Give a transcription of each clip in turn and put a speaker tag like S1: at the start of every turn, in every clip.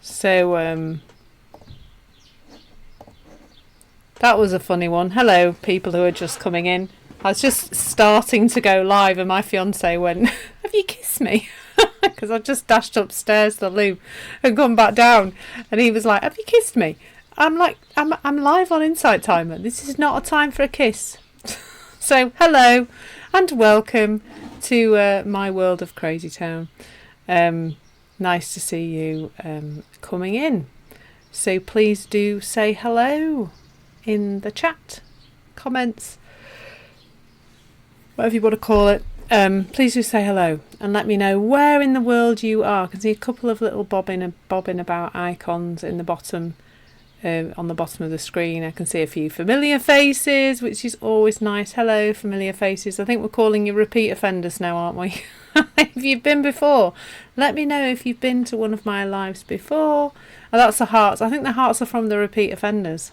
S1: So that was a funny one. Hello, people who are just coming in. I was just starting to go live and my fiance went, "Have you kissed me?" Because I just dashed upstairs to the loo and come back down, and he was like, "Have you kissed me?" I'm like, I'm live on Insight Timer. This is not a time for a kiss. So hello and welcome to my world of Crazy Town. Nice to see you coming in. So please do say hello in the chat, comments, whatever you want to call it. Please do say hello and let me know where in the world you are. I can see a couple of little bobbing about icons in the bottom, on the bottom of the screen. I can see a few familiar faces, which is always nice. Hello, familiar faces. I think we're calling you repeat offenders now, aren't we? If you've been before, let me know if you've been to one of my lives before. Oh, that's the hearts. I think the hearts are from the repeat offenders.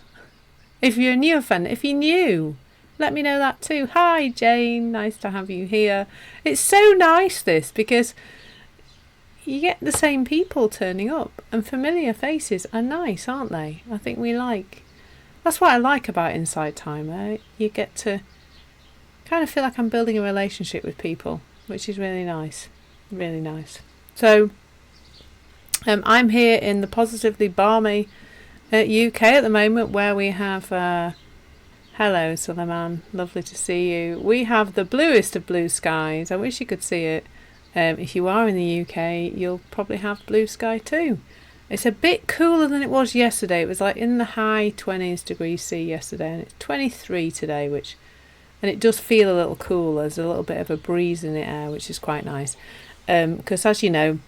S1: If you're a new offender, if you're new, let me know that too. Hi Jane, nice to have you here. It's so nice this, because you get the same people turning up and familiar faces are nice, aren't they? I think that's what I like about Insight Timer. You get to kind of feel like I'm building a relationship with people, which is really nice, really nice. So I'm here in the positively balmy UK at the moment, where we have hello Suleiman, lovely to see you. We have the bluest of blue skies. I wish you could see it. If you are in the UK, you'll probably have blue sky too. It's a bit cooler than it was yesterday. It was like in the high 20s degrees C yesterday, and it's 23 today, and it does feel a little cooler. There's a little bit of a breeze in the air, which is quite nice. Because as you know,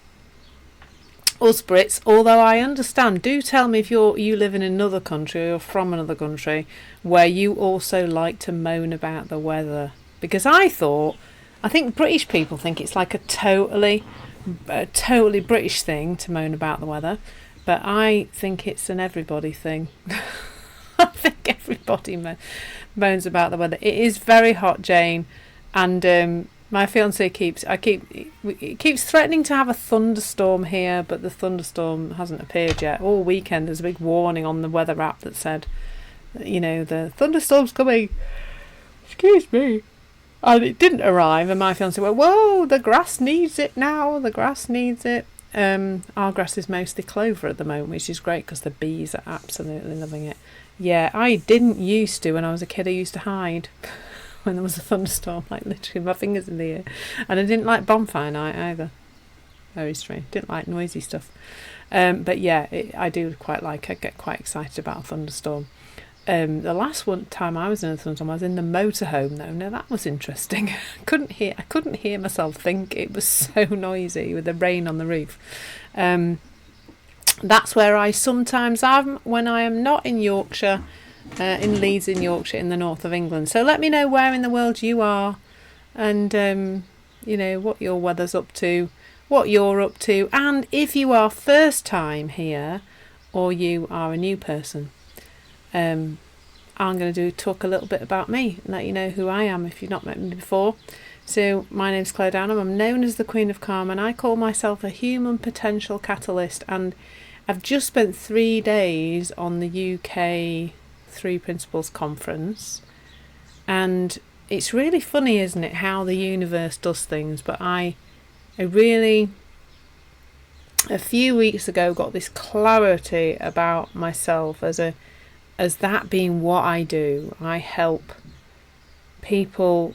S1: us Brits, although I understand, do tell me if you live in another country or from another country where you also like to moan about the weather. Because I think British people think it's like a totally British thing to moan about the weather, but I think it's an everybody thing. I think everybody moans about the weather. It is very hot, Jane, and my fiance keeps threatening to have a thunderstorm here, but the thunderstorm hasn't appeared yet. All weekend there's a big warning on the weather app that said, the thunderstorm's coming. Excuse me. And it didn't arrive, and my fiance went, "Whoa, the grass needs it now, the grass needs it." Our grass is mostly clover at the moment, which is great because the bees are absolutely loving it. Yeah, I didn't used to. When I was a kid, I used to hide when there was a thunderstorm, like literally my fingers in the air. And I didn't like bonfire night either. Very strange. Didn't like noisy stuff. But yeah, I do I get quite excited about a thunderstorm. The last time I was in a thunderstorm, I was in the motorhome though. Now that was interesting. I couldn't hear myself think. It was so noisy with the rain on the roof. That's where I sometimes am when I am not in Yorkshire, in Leeds in Yorkshire, in the north of England. So let me know where in the world you are, and what your weather's up to, what you're up to, and if you are first time here or you are a new person. I'm going to talk a little bit about me and let you know who I am if you've not met me before. So my name's Clare. I'm known as the Queen of Calm, and I call myself a human potential catalyst, and I've just spent 3 days on the UK 3 Principles Conference, and it's really funny, isn't it, how the universe does things. But I really, a few weeks ago, got this clarity about myself as that being what I do. I help people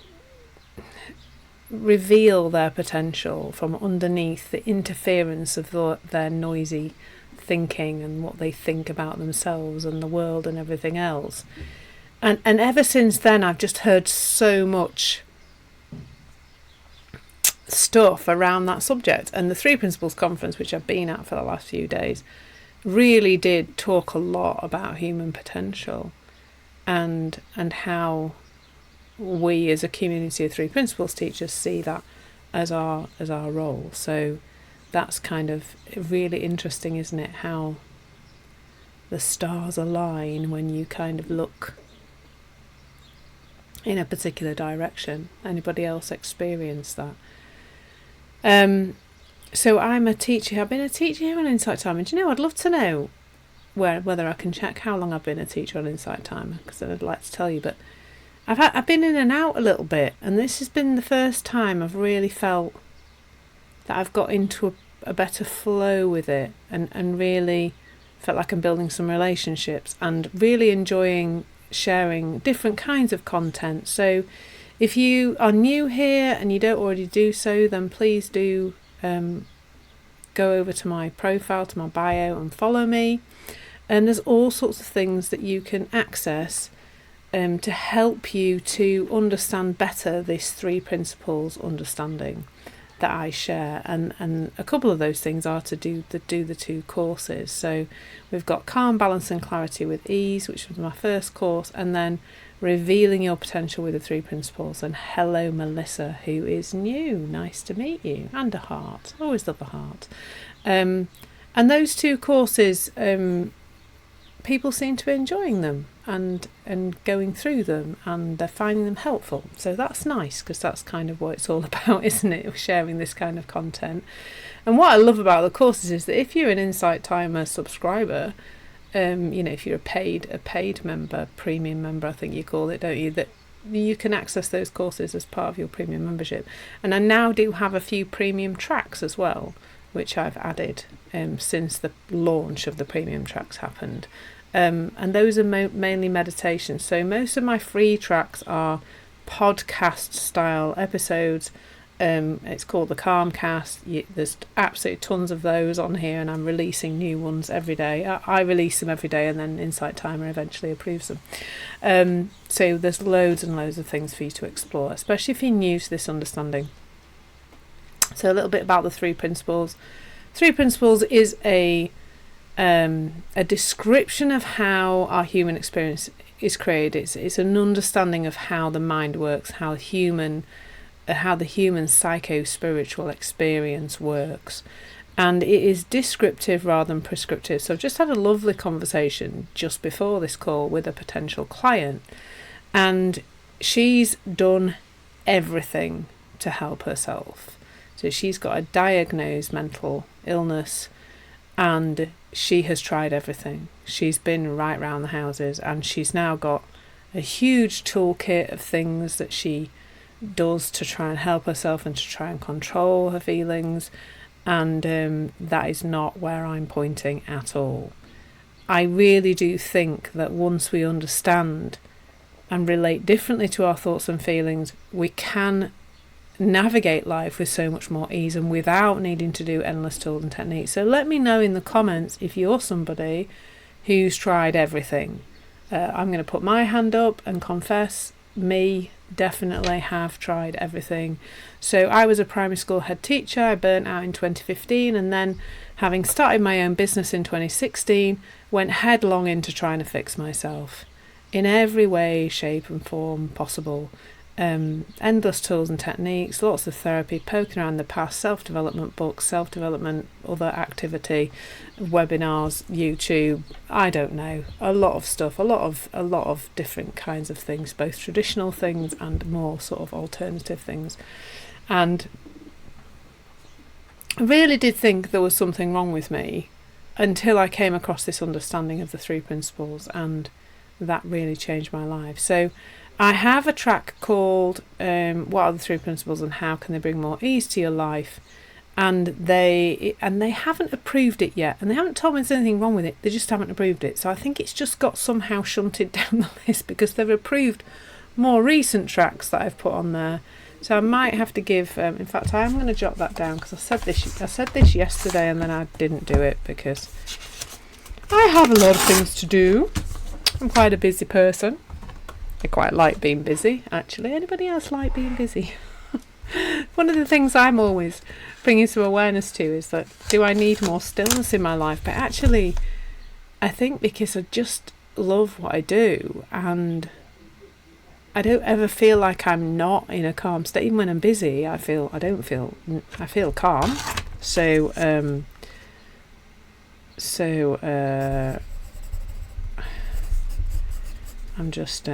S1: reveal their potential from underneath the interference of their noisy thinking and what they think about themselves and the world and everything else. And ever since then, I've just heard so much stuff around that subject. And the 3 Principles Conference, which I've been at for the last few days, really did talk a lot about human potential and how we as a community of 3 Principles teachers see that as our role. So that's kind of really interesting, isn't it, how the stars align when you kind of look in a particular direction. Anybody else experience that? So I'm a teacher. I've been a teacher here on Insight Timer. And do you know, I'd love to know whether I can check how long I've been a teacher on Insight Timer, because then I'd like to tell you. But I've been in and out a little bit, and this has been the first time I've really felt that I've got into a better flow with it, and really felt like I'm building some relationships and really enjoying sharing different kinds of content. So if you are new here and you don't already do so, then please do go over to my profile, to my bio, and follow me. And there's all sorts of things that you can access to help you to understand better this 3 principles understanding that I share, and a couple of those things are to do the 2 courses. So we've got Calm, Balance and Clarity with Ease, which was my first course, and then Revealing Your Potential with the 3 Principles. And hello Melissa, who is new, nice to meet you, and a heart, always love a heart. And those 2 courses, people seem to be enjoying them and going through them, and they're finding them helpful. So that's nice, because that's kind of what it's all about, isn't it? Sharing this kind of content. And what I love about the courses is that if you're an Insight Timer subscriber, if you're a paid member, premium member, I think you call it, don't you? That you can access those courses as part of your premium membership. And I now do have a few premium tracks as well, which I've added since the launch of the premium tracks happened. And those are mainly meditations. So most of my free tracks are podcast style episodes. It's called the Calmcast. There's absolutely tons of those on here, and I'm releasing new ones every day. I release them every day, and then Insight Timer eventually approves them. So there's loads and loads of things for you to explore, especially if you're new to this understanding. So a little bit about the 3 principles. 3 principles is a description of how our human experience is created. It's an understanding of how the mind works, how the human psycho-spiritual experience works, and it is descriptive rather than prescriptive. So I've just had a lovely conversation just before this call with a potential client, and she's done everything to help herself. So she's got a diagnosed mental illness, and she has tried everything. She's been right round the houses, and she's now got a huge toolkit of things that she does to try and help herself and to try and control her feelings, and that is not where I'm pointing at all. I really do think that once we understand and relate differently to our thoughts and feelings, we can navigate life with so much more ease and without needing to do endless tools and techniques. So let me know in the comments if you're somebody who's tried everything. I'm going to put my hand up and confess, me definitely have tried everything. So I was a primary school head teacher. I burnt out in 2015, and then having started my own business in 2016, went headlong into trying to fix myself in every way, shape and form possible. Endless tools and techniques, lots of therapy, poking around the past, self-development books, self-development, other activity, webinars, YouTube, I don't know, a lot of stuff, a lot of different kinds of things, both traditional things and more sort of alternative things. And I really did think there was something wrong with me until I came across this understanding of the 3 principles, and that really changed my life. So I have a track called What Are the 3 Principles and How Can They Bring More Ease to Your Life? And they haven't approved it yet, and they haven't told me there's anything wrong with it, they just haven't approved it. So I think it's just got somehow shunted down the list because they've approved more recent tracks that I've put on there. So I might have to give, in fact I am going to jot that down, because I said this yesterday and then I didn't do it because I have a lot of things to do. I'm quite a busy person. I quite like being busy, actually. Anybody else like being busy? One of the things I'm always bringing some awareness to is that, do I need more stillness in my life? But actually, I think because I just love what I do, and I don't ever feel like I'm not in a calm state. Even when I'm busy, I feel calm. So I'm just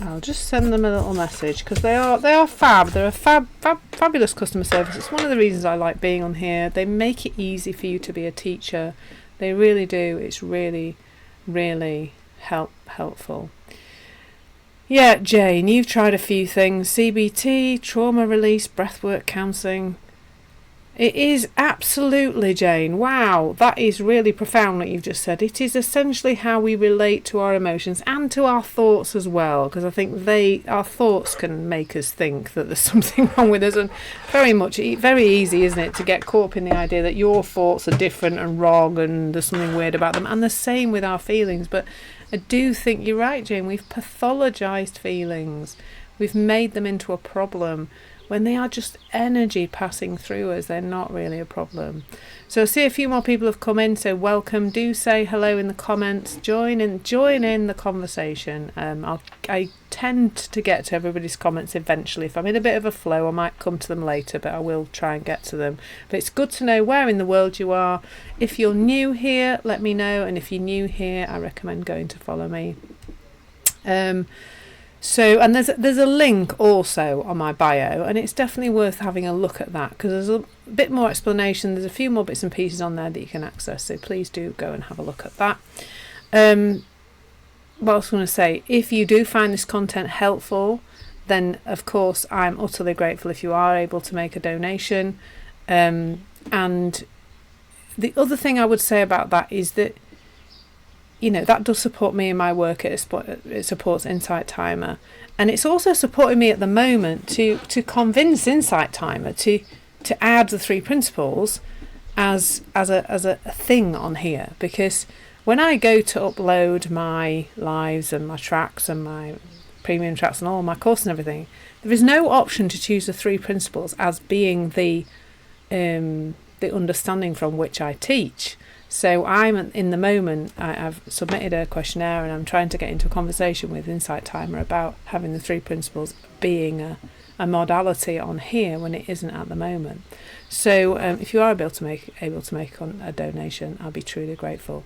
S1: I'll just send them a little message because they are fab. They're a fabulous customer service. It's one of the reasons I like being on here. They make it easy for you to be a teacher. They really do. It's really, really helpful. Yeah, Jane, you've tried a few things. CBT, trauma release, breathwork counselling. It is absolutely, Jane. Wow, that is really profound what you've just said. It is essentially how we relate to our emotions and to our thoughts as well, because I think our thoughts can make us think that there's something wrong with us, and very easy, isn't it, to get caught up in the idea that your thoughts are different and wrong and there's something weird about them, and the same with our feelings. But I do think you're right, Jane. We've pathologised feelings. We've made them into a problem when they are just energy passing through us. They're not really a problem. So I see a few more people have come in, so welcome. Do say hello in the comments. Join in the conversation. I tend to get to everybody's comments eventually. If I'm in a bit of a flow, I might come to them later, but I will try and get to them. But it's good to know where in the world you are. If you're new here, let me know, and if you're new here, I recommend going to follow me. So, and there's a link also on my bio, and it's definitely worth having a look at that because there's a bit more explanation. There's a few more bits and pieces on there that you can access, so please do go and have a look at that. What I was going to say, if you do find this content helpful, then of course I'm utterly grateful if you are able to make a donation. And the other thing I would say about that is that, you know, that does support me in my work. It supports Insight Timer, and it's also supporting me at the moment to convince Insight Timer to add the 3 principles as a thing on here, because when I go to upload my lives and my tracks and my premium tracks and all my course and everything, there is no option to choose the 3 principles as being the understanding from which I teach. So I'm in the moment, I've submitted a questionnaire and I'm trying to get into a conversation with Insight Timer about having the 3 principles being a modality on here when it isn't at the moment. So if you are able to make a donation, I'll be truly grateful.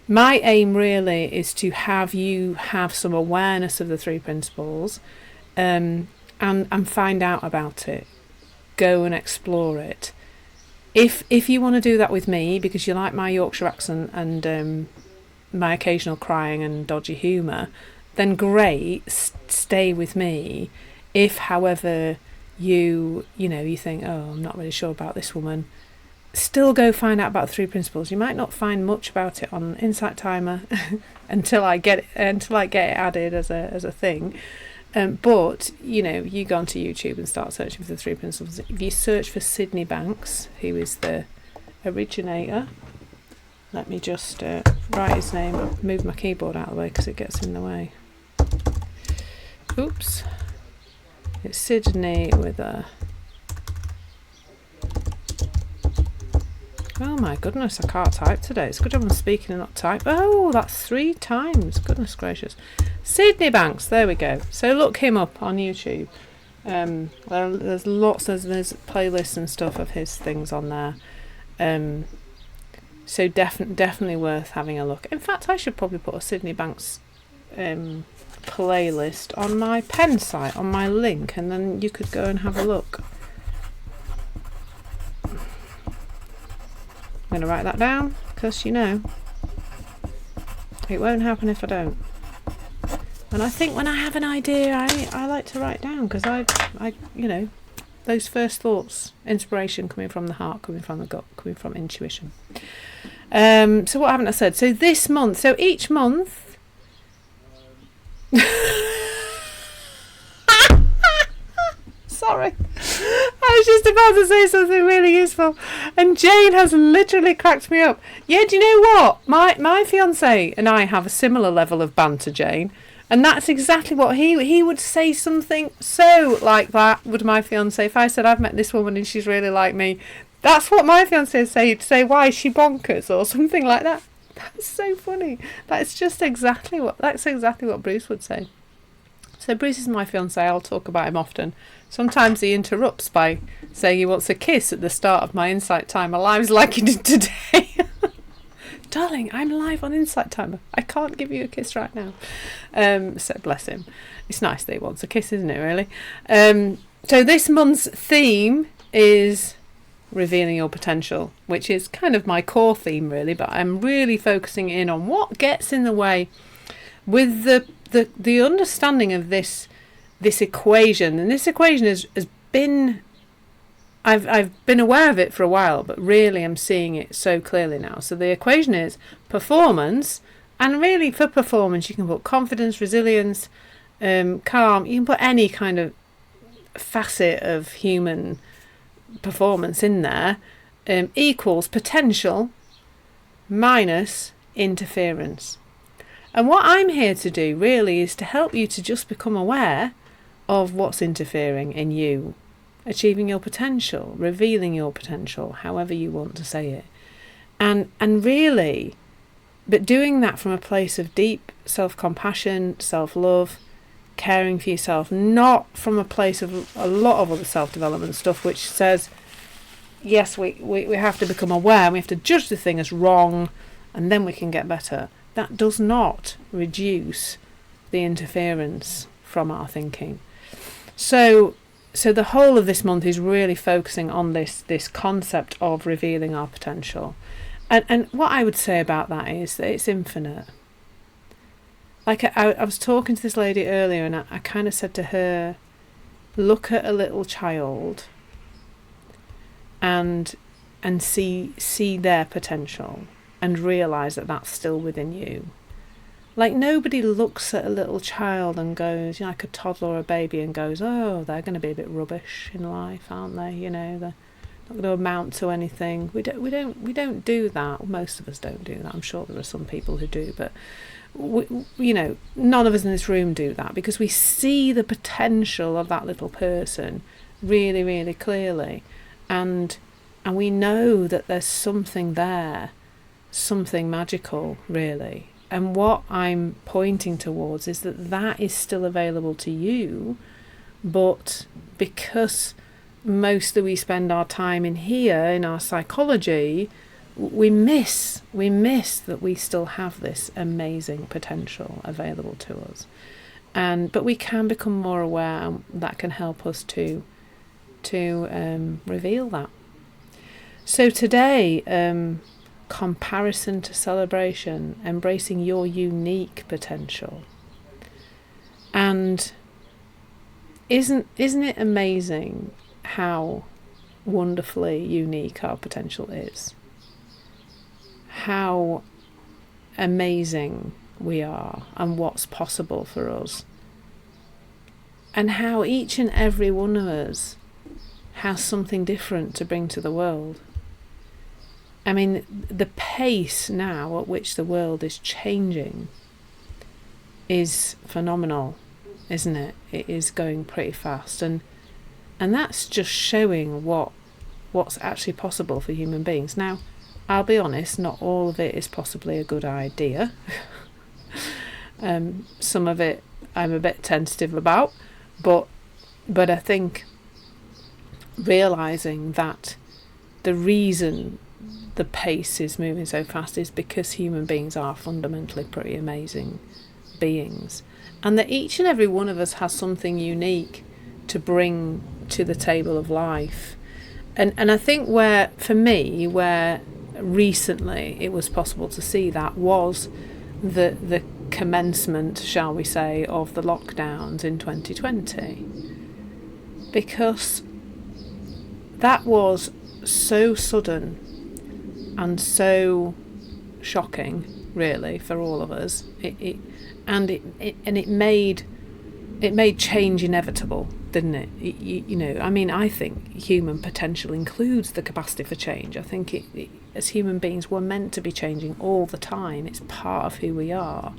S1: My aim really is to have you have some awareness of the 3 principles and find out about it. Go and explore it. If you want to do that with me because you like my Yorkshire accent and my occasional crying and dodgy humour, then great, stay with me. If, however, you think, oh, I'm not really sure about this woman, still go find out about the 3 principles. You might not find much about it on Insight Timer until I get it added as a thing. But, you go onto YouTube and start searching for the 3 principles. If you search for Sydney Banks, who is the originator, let me just write his name. I've moved my keyboard out of the way because it gets in the way. Oops. It's Sydney with a... Oh my goodness, I can't type today. It's a good job I'm speaking and not type. Oh, that's 3 times. Goodness gracious. Sydney Banks, there we go. So look him up on YouTube. There's playlists and stuff of his things on there. So definitely worth having a look. In fact, I should probably put a Sydney Banks playlist on my pen site, on my link, and then you could go and have a look. I'm going to write that down because, it won't happen if I don't. And I think when I have an idea, I like to write down because I those first thoughts, inspiration coming from the heart, coming from the gut, coming from intuition. So what haven't I said? So this month, so each month... Sorry. I was just about to say something really useful and Jane has literally cracked me up. Yeah, do you know what? My fiancé and I have a similar level of banter, Jane, and that's exactly what he would say. Something so like that would my fiancé. If I said I've met this woman and she's really like me, that's what my fiancé would say. He'd say, why is she bonkers or something like that. That's so funny. That's exactly what Bruce would say. So Bruce is my fiancé. I'll talk about him often. Sometimes he interrupts by saying he wants a kiss at the start of my Insight Timer lives like he did today. darling, I'm live on Insight Timer. I can't give you a kiss right now. So bless him. It's nice that he wants a kiss, isn't it, really? So this month's theme is revealing your potential, which is kind of my core theme, really, but I'm really focusing in on what gets in the way with the understanding of this equation. And this equation has been, I've been aware of it for a while, but really I'm seeing it so clearly now. So the equation is performance, and really for performance you can put confidence, resilience, calm, you can put any kind of facet of human performance in there, equals potential minus interference. And what I'm here to do really is to help you to just become aware of what's interfering in you achieving your potential, revealing your potential, however you want to say it. And really, but doing that from a place of deep self-compassion, self-love, caring for yourself, not from a place of a lot of other self-development stuff which says, yes, we have to become aware, we have to judge the thing as wrong, and then we can get better. That does not reduce the interference from our thinking. So the whole of this month is really focusing on this concept of revealing our potential. And what I would say about that is that it's infinite. Like I was talking to this lady earlier, and I kind of said to her, look at a little child and see their potential and realise that that's still within you. Like, nobody looks at a little child and goes, like a toddler or a baby, and goes, oh, they're going to be a bit rubbish in life, aren't they? They're not going to amount to anything. We don't do that. Most of us don't do that. I'm sure there are some people who do, but none of us in this room do that, because we see the potential of that little person really, really clearly, and we know that there's something there, something magical, really. And what I'm pointing towards is that is still available to you, but because mostly we spend our time in here, in our psychology, we miss that we still have this amazing potential available to us. But we can become more aware, and that can help us to reveal that. So today, comparison to celebration, embracing your unique potential. And isn't it amazing how wonderfully unique our potential is? How amazing we are and what's possible for us. And how each and every one of us has something different to bring to the world. I mean, the pace now at which the world is changing is phenomenal, isn't it? It is going pretty fast, and that's just showing what's actually possible for human beings. Now, I'll be honest, not all of it is possibly a good idea. Some of it I'm a bit tentative about, but I think realising that the reason the pace is moving so fast is because human beings are fundamentally pretty amazing beings, and that each and every one of us has something unique to bring to the table of life. And I think where recently it was possible to see that was the commencement, shall we say, of the lockdowns in 2020, because that was so sudden and so shocking, really, for all of us. It made change inevitable, didn't it? I mean, I think human potential includes the capacity for change. I think as human beings, we're meant to be changing all the time. It's part of who we are.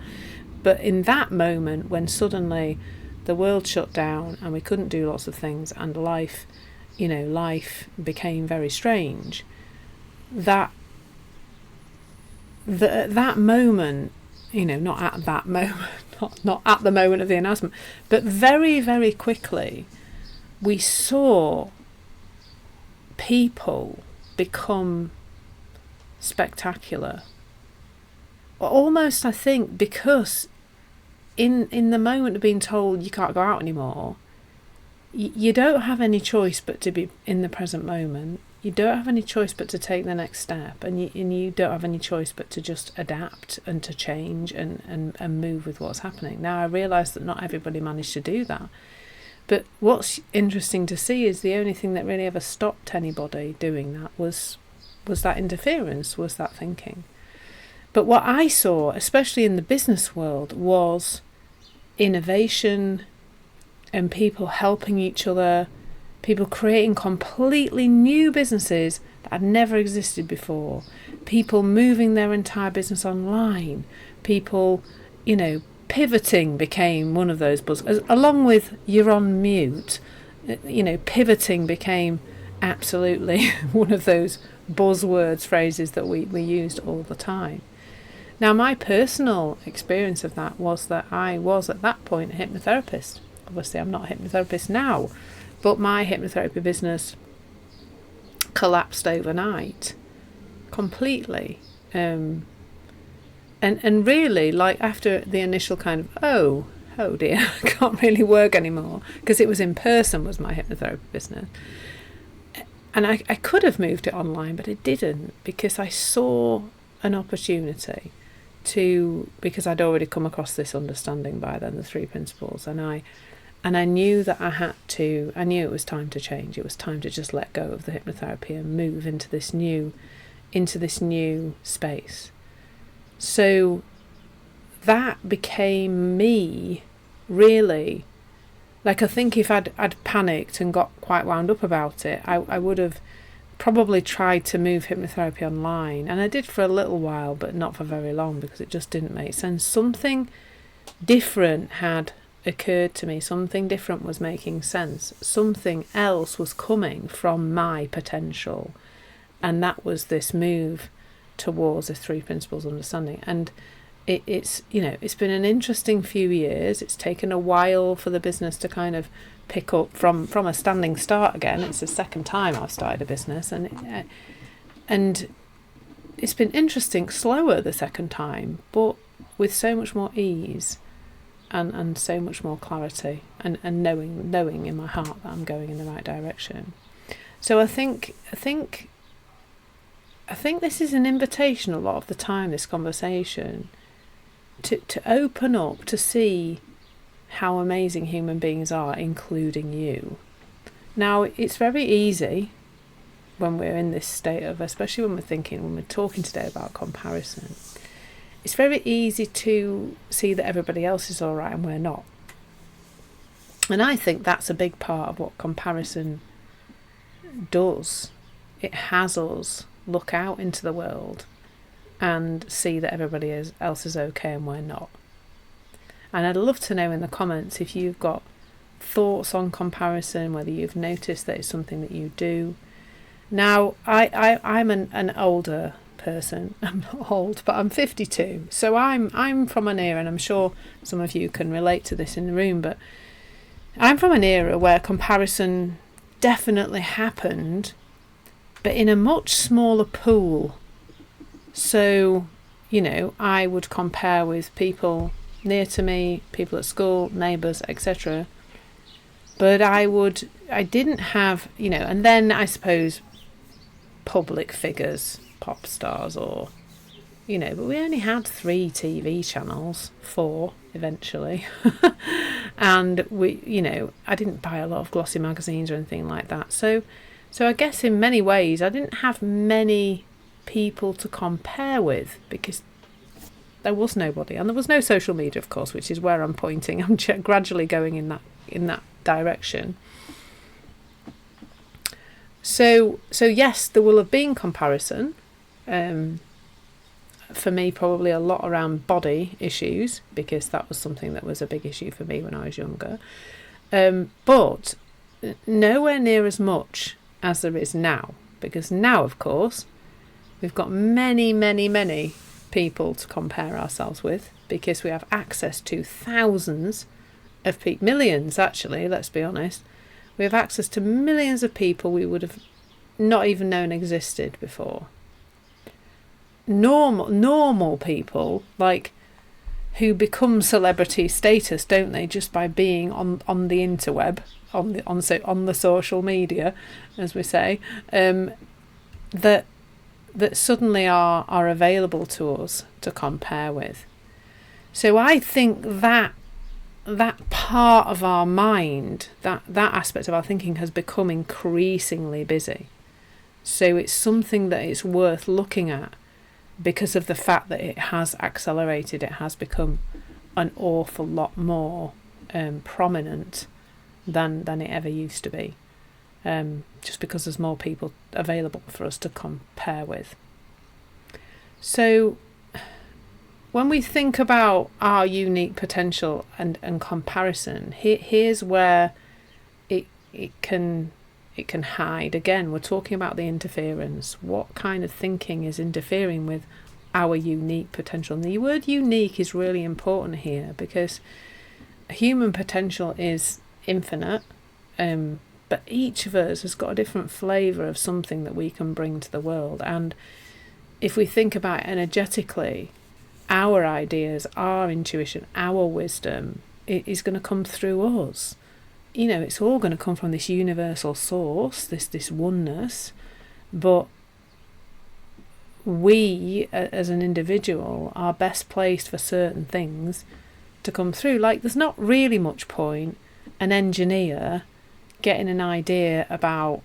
S1: But in that moment, when suddenly the world shut down and we couldn't do lots of things, and life became very strange, that moment, not at that moment, not at the moment of the announcement, but very, very quickly, we saw people become spectacular almost, I think, because in the moment of being told you can't go out anymore, you don't have any choice but to be in the present moment. You don't have any choice but to take the next step, and you don't have any choice but to just adapt and to change and move with what's happening. Now, I realise that not everybody managed to do that, but what's interesting to see is the only thing that really ever stopped anybody doing that was that interference, was that thinking. But what I saw, especially in the business world, was innovation and people helping each other, people creating completely new businesses that had never existed before, people moving their entire business online, people, pivoting became one of those buzzwords, along with you're on mute. Pivoting became absolutely one of those buzzwords, phrases that we used all the time. Now, my personal experience of that was that I was at that point a hypnotherapist. Obviously, I'm not a hypnotherapist now, but my hypnotherapy business collapsed overnight, completely. And really, like after the initial kind of, oh dear, I can't really work anymore, because it was in person, was my hypnotherapy business. And I could have moved it online, but I didn't, because I saw an opportunity because I'd already come across this understanding by then, the 3 principles, and I knew that I knew it was time to change. It was time to just let go of the hypnotherapy and move into this new space. So that became me, really. Like, I think if I'd panicked and got quite wound up about it, I would have probably tried to move hypnotherapy online. And I did for a little while, but not for very long, because it just didn't make sense. Something different had occurred to me. Something different was making sense. Something else was coming from my potential. And that was this move towards a 3 principles understanding. And it's been an interesting few years. It's taken a while for the business to kind of pick up from a standing start again. It's the second time I've started a business, and it's been interesting, slower the second time, but with so much more ease and so much more clarity and knowing in my heart that I'm going in the right direction. So I think this is an invitation a lot of the time, this conversation, to open up, to see how amazing human beings are, including you. Now, it's very easy when we're in this state of, especially when we're talking today about comparison, it's very easy to see that everybody else is all right and we're not. And I think that's a big part of what comparison does. It has us look out into the world and see that everybody else is okay and we're not. And I'd love to know in the comments if you've got thoughts on comparison, whether you've noticed that it's something that you do. Now, I'm an older person. I'm not old, but I'm 52. So I'm from an era, and I'm sure some of you can relate to this in the room, but I'm from an era where comparison definitely happened, but in a much smaller pool. So, I would compare with people near to me, people at school, neighbours, etc. But I didn't have, and then I suppose public figures, pop stars, or, but we only had 3 TV channels, 4 eventually. And I didn't buy a lot of glossy magazines or anything like that. So I guess in many ways I didn't have many people to compare with, because there was nobody, and there was no social media, of course, which is where I'm pointing. I'm gradually going in that direction. So yes, there will have been comparison. For me, probably a lot around body issues, because that was something that was a big issue for me when I was younger. But nowhere near as much as there is now, because now, of course, we've got many, many, many people to compare ourselves with, because we have access to thousands of people, millions actually, let's be honest. We have access to millions of people we would have not even known existed before. normal people, like, who become celebrity status, don't they, just by being on the interweb, on the social media, as we say, that suddenly are available to us to compare with. So I think that part of our mind, that aspect of our thinking, has become increasingly busy. So it's something that it's worth looking at, because of the fact that it has accelerated. It has become an awful lot more prominent than it ever used to be, just because there's more people available for us to compare with. So when we think about our unique potential and comparison, here's where it can hide. Again, we're talking about the interference. What kind of thinking is interfering with our unique potential? And the word unique is really important here, because human potential is infinite, but each of us has got a different flavour of something that we can bring to the world. And if we think about it energetically, our ideas, our intuition, our wisdom, it is going to come through us. You know, it's all going to come from this universal source, this oneness, but we, as an individual, are best placed for certain things to come through. Like, there's not really much point an engineer getting an idea about,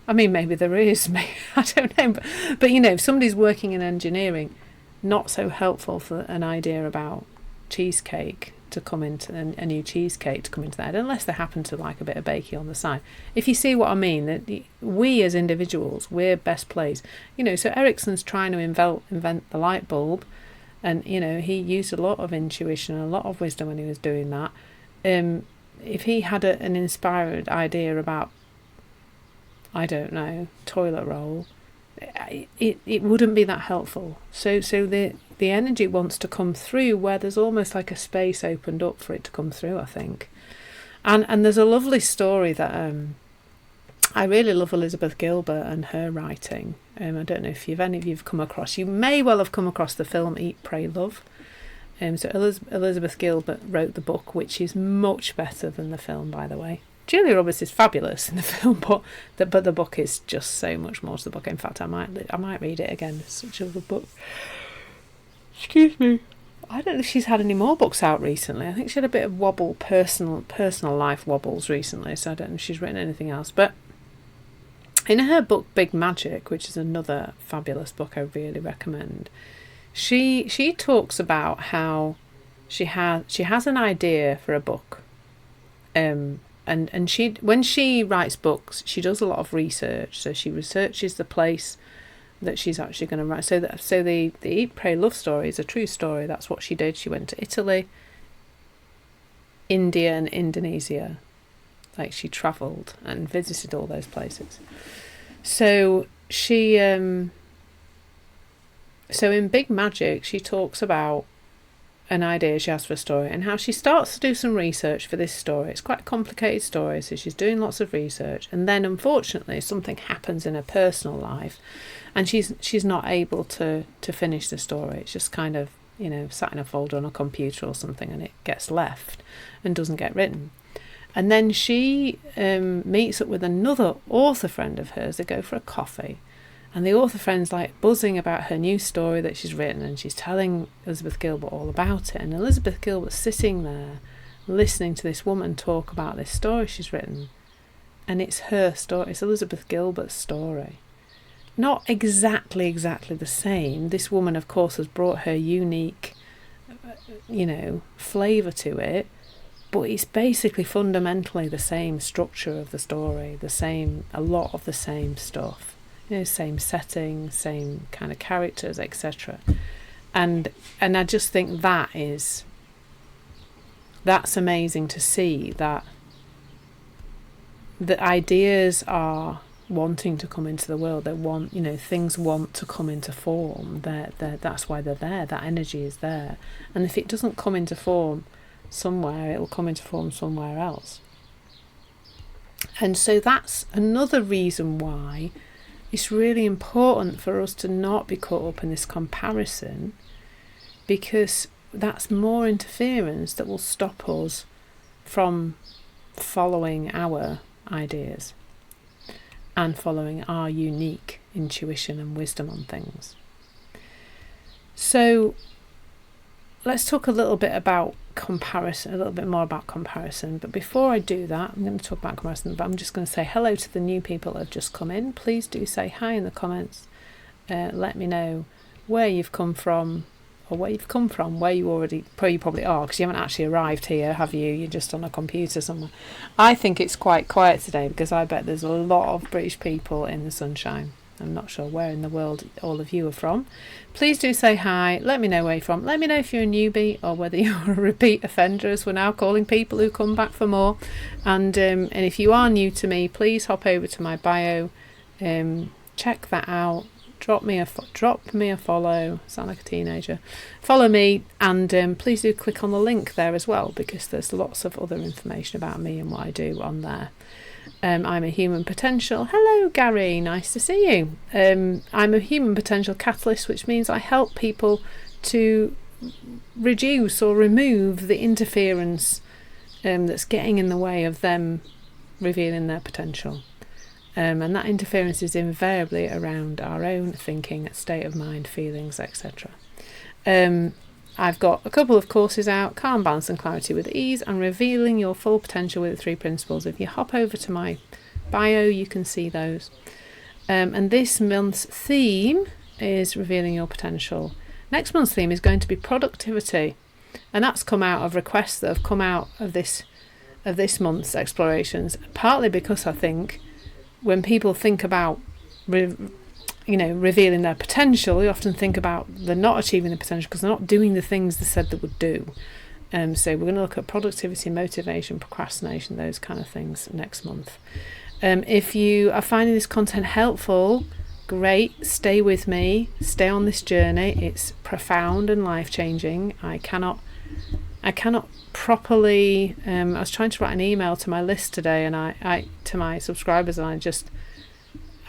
S1: I mean, maybe there is, I don't know, but you know, if somebody's working in engineering, not so helpful for an idea about cheesecake to come into a new cheesecake to come into that, unless they happen to like a bit of baking on the side. If you see what I mean, that we as individuals, we're best placed. You know, so Ericsson's trying to invent the light bulb, and you know, he used a lot of intuition and a lot of wisdom when he was doing that. If he had an inspired idea about, I don't know, toilet roll, it wouldn't be that helpful. So the energy wants to come through where there's almost like a space opened up for it to come through, I think. And there's a lovely story that I really love Elizabeth Gilbert and her writing. I don't know if any of you've come across, you may well have come across the film Eat, Pray, Love. So Elizabeth Gilbert wrote the book, which is much better than the film, by the way. Julia Roberts is fabulous in the film, but the book is just so much more to the book. In fact, I might read it again. It's such a good book. Excuse me. I don't know if she's had any more books out recently. I think she had a bit of wobble, personal life wobbles recently, so I don't know if she's written anything else. But in her book Big Magic, which is another fabulous book I really recommend, she talks about how she has an idea for a book, and she, when she writes books, she does a lot of research. So she researches the place that she's actually going to write. So the Eat, Pray, Love story is a true story. That's what she did. She went to Italy, India and Indonesia. Like, she travelled and visited all those places. So she so in Big Magic, she talks about an idea she has for a story and how she starts to do some research for this story. It's quite a complicated story, so she's doing lots of research, and then unfortunately something happens in her personal life and she's not able to finish the story. It's just kind of, you know, sat in a folder on a computer or something, and it gets left and doesn't get written. And then she meets up with another author friend of hers. They go for a coffee, and the author friend's like buzzing about her new story that she's written, and she's telling Elizabeth Gilbert all about it. And Elizabeth Gilbert's sitting there listening to this woman talk about this story she's written. And it's her story. It's Elizabeth Gilbert's story. Not exactly the same. This woman, of course, has brought her unique, you know, flavour to it. But it's basically fundamentally the same structure of the story, a lot of the same stuff. You know, same setting, same kind of characters, etc. And I just think that's amazing to see, that the ideas are wanting to come into the world. They want, you know, things want to come into form. That's why they're there. That energy is there. And if it doesn't come into form somewhere, it will come into form somewhere else. And so that's another reason why it's really important for us to not be caught up in this comparison, because that's more interference that will stop us from following our ideas and following our unique intuition and wisdom on things. So let's talk a little bit about comparison, a little bit more about comparison. But before I do that, I'm going to talk about comparison, but I'm just going to say hello to the new people that have just come in. Please do say hi in the comments. Let me know where you've come from, or where you've come from, where you probably are, because you haven't actually arrived here, have you? You're just on a computer somewhere. I think it's quite quiet today, because I bet there's a lot of British people in the sunshine. I'm not sure where in the world all of you are from. Please do say hi. Let me know where you're from. Let me know if you're a newbie or whether you're a repeat offender, as we're now calling people who come back for more. And if you are new to me, please hop over to my bio. Check that out. Drop me a follow. Sound like a teenager. Follow me, and please do click on the link there as well, because there's lots of other information about me and what I do on there. I'm a human potential. Hello, Gary. Nice to see you. I'm a human potential catalyst, which means I help people to reduce or remove the interference that's getting in the way of them revealing their potential. And that interference is invariably around our own thinking, state of mind, feelings, etc. I've got a couple of courses out: Calm, Balance and Clarity with Ease, and Revealing Your Full Potential with the 3 Principles. If you hop over to my bio, you can see those. And this month's theme is Revealing Your Potential. Next month's theme is going to be productivity, and that's come out of requests that have come out of this month's explorations, partly because I think when people think about revealing their potential, we often think about they're not achieving the potential because they're not doing the things they said they would do. So we're going to look at productivity, motivation, procrastination, those kind of things next month. If you are finding this content helpful, great, stay with me, stay on this journey. It's profound and life-changing. I cannot properly, I was trying to write an email to my list today, and I to my subscribers, and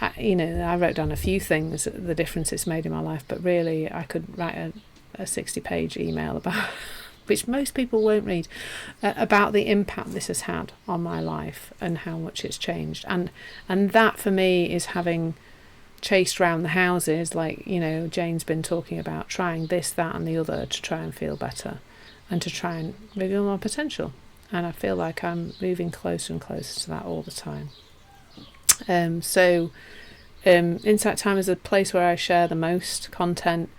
S1: I wrote down a few things, the difference it's made in my life, but really I could write a 60-page email about, which most people won't read, about the impact this has had on my life and how much it's changed. And that for me is having chased round the houses, like, Jane's been talking about, trying this, that and the other to try and feel better and to try and reveal my potential. And I feel like I'm moving closer and closer to that all the time. Insight Time is a place where I share the most content.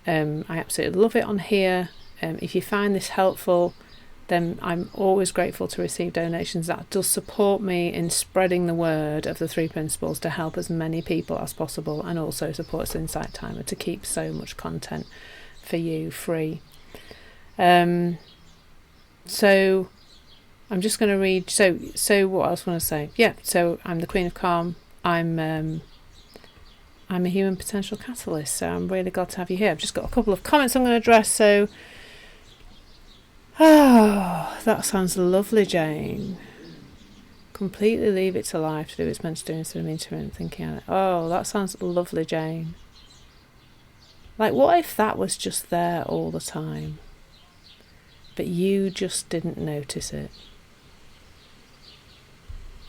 S1: I absolutely love it on here. If you find this helpful, then I'm always grateful to receive donations. That does support me in spreading the word of the 3 Principles to help as many people as possible, and also supports Insight Timer to keep so much content for you free. So I'm just going to read. So what else want to say? Yeah. So I'm the Queen of Calm. I'm a human potential catalyst. So I'm really glad to have you here. I've just got a couple of comments I'm going to address. So, that sounds lovely, Jane. Completely leave it to life to do what it's meant to do instead of intermittent thinking on it. Oh, that sounds lovely, Jane. Like, what if that was just there all the time, but you just didn't notice it?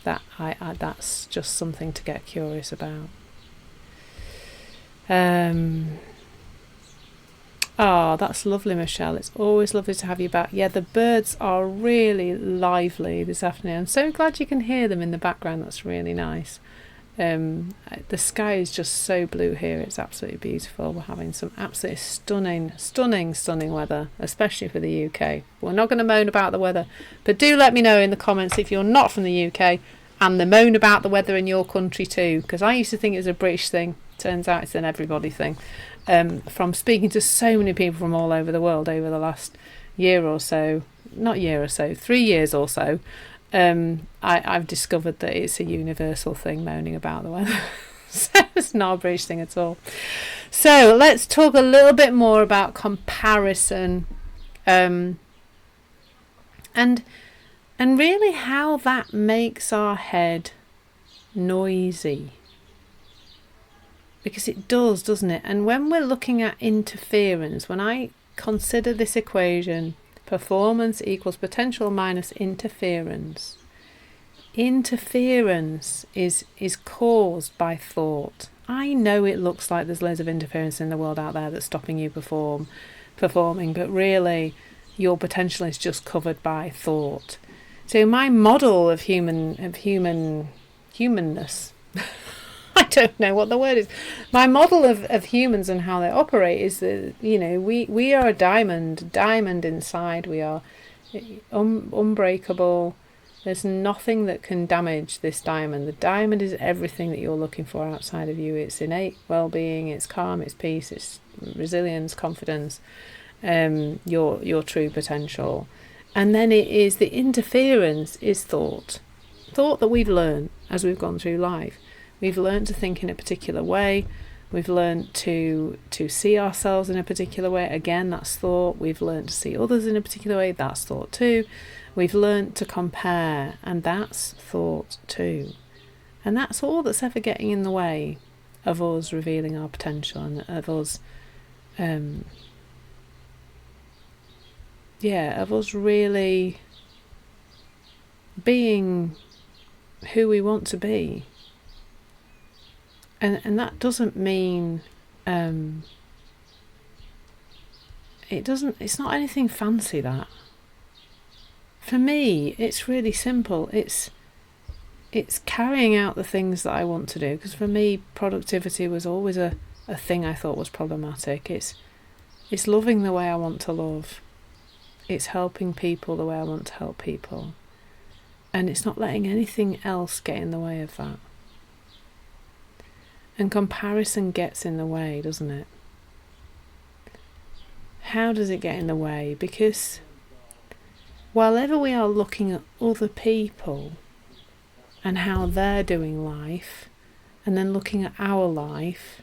S1: That's just something to get curious about. That's lovely, Michelle. It's always lovely to have you back. Yeah, the birds are really lively this afternoon. I'm so glad you can hear them in the background. That's really nice. The sky is just so blue here. It's absolutely beautiful. We're having some absolutely stunning weather, especially for the UK. We're not going to moan about the weather, but do let me know in the comments if you're not from the UK and the moan about the weather in your country too, because I used to think it was a British thing. Turns out it's an everybody thing. From speaking to so many people from all over the world over the last 3 years or so, I've discovered that it's a universal thing, moaning about the weather. So it's not a British thing at all. So let's talk a little bit more about comparison, and really how that makes our head noisy. Because it does, doesn't it? And when we're looking at interference, when I consider this equation, performance equals potential minus interference. Interference is caused by thought. I know it looks like there's loads of interference in the world out there that's stopping you performing, but really your potential is just covered by thought. So my model of humanness, I don't know what the word is. My model of humans and how they operate is that, we are a diamond inside. We are unbreakable. There's nothing that can damage this diamond. The diamond is everything that you're looking for outside of you. It's innate well-being, it's calm, it's peace, it's resilience, confidence, your true potential. And then it is the interference is thought that we've learned as we've gone through life. We've learned to think in a particular way. We've learned to see ourselves in a particular way. Again, that's thought. We've learned to see others in a particular way. That's thought too. We've learned to compare, and that's thought too. And that's all that's ever getting in the way of us revealing our potential and of us, of us really being who we want to be. And that doesn't mean it's not anything fancy, that. For me, it's really simple. It's carrying out the things that I want to do, because for me productivity was always a thing I thought was problematic. It's loving the way I want to love. It's helping people the way I want to help people. And it's not letting anything else get in the way of that. And comparison gets in the way, doesn't it? How does it get in the way? Because while ever we are looking at other people and how they're doing life, and then looking at our life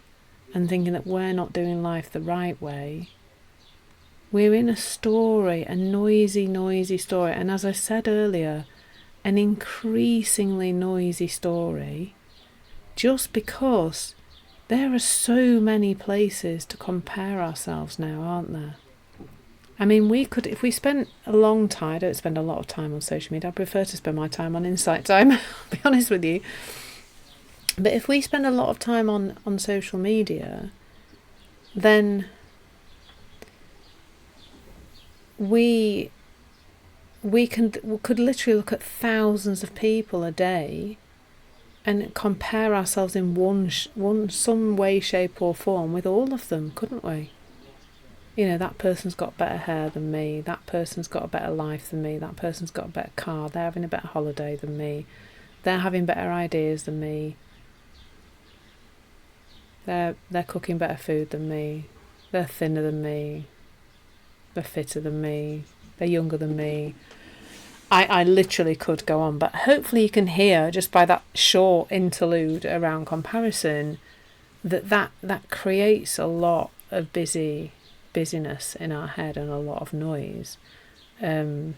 S1: and thinking that we're not doing life the right way, we're in a story, a noisy story. And as I said earlier, an increasingly noisy story, just because there are so many places to compare ourselves now, aren't there? I mean, we could, if we spent a long time, I don't spend a lot of time on social media, I prefer to spend my time on Insight Time, I'll be honest with you. But if we spend a lot of time on social media, then we could literally look at thousands of people a day and compare ourselves in some way, shape or form with all of them, couldn't we? That person's got better hair than me, that person's got a better life than me, that person's got a better car, they're having a better holiday than me, they're having better ideas than me, they're cooking better food than me, they're thinner than me, they're fitter than me, they're younger than me. I literally could go on, but hopefully you can hear just by that short interlude around comparison that creates a lot of busyness in our head and a lot of noise. And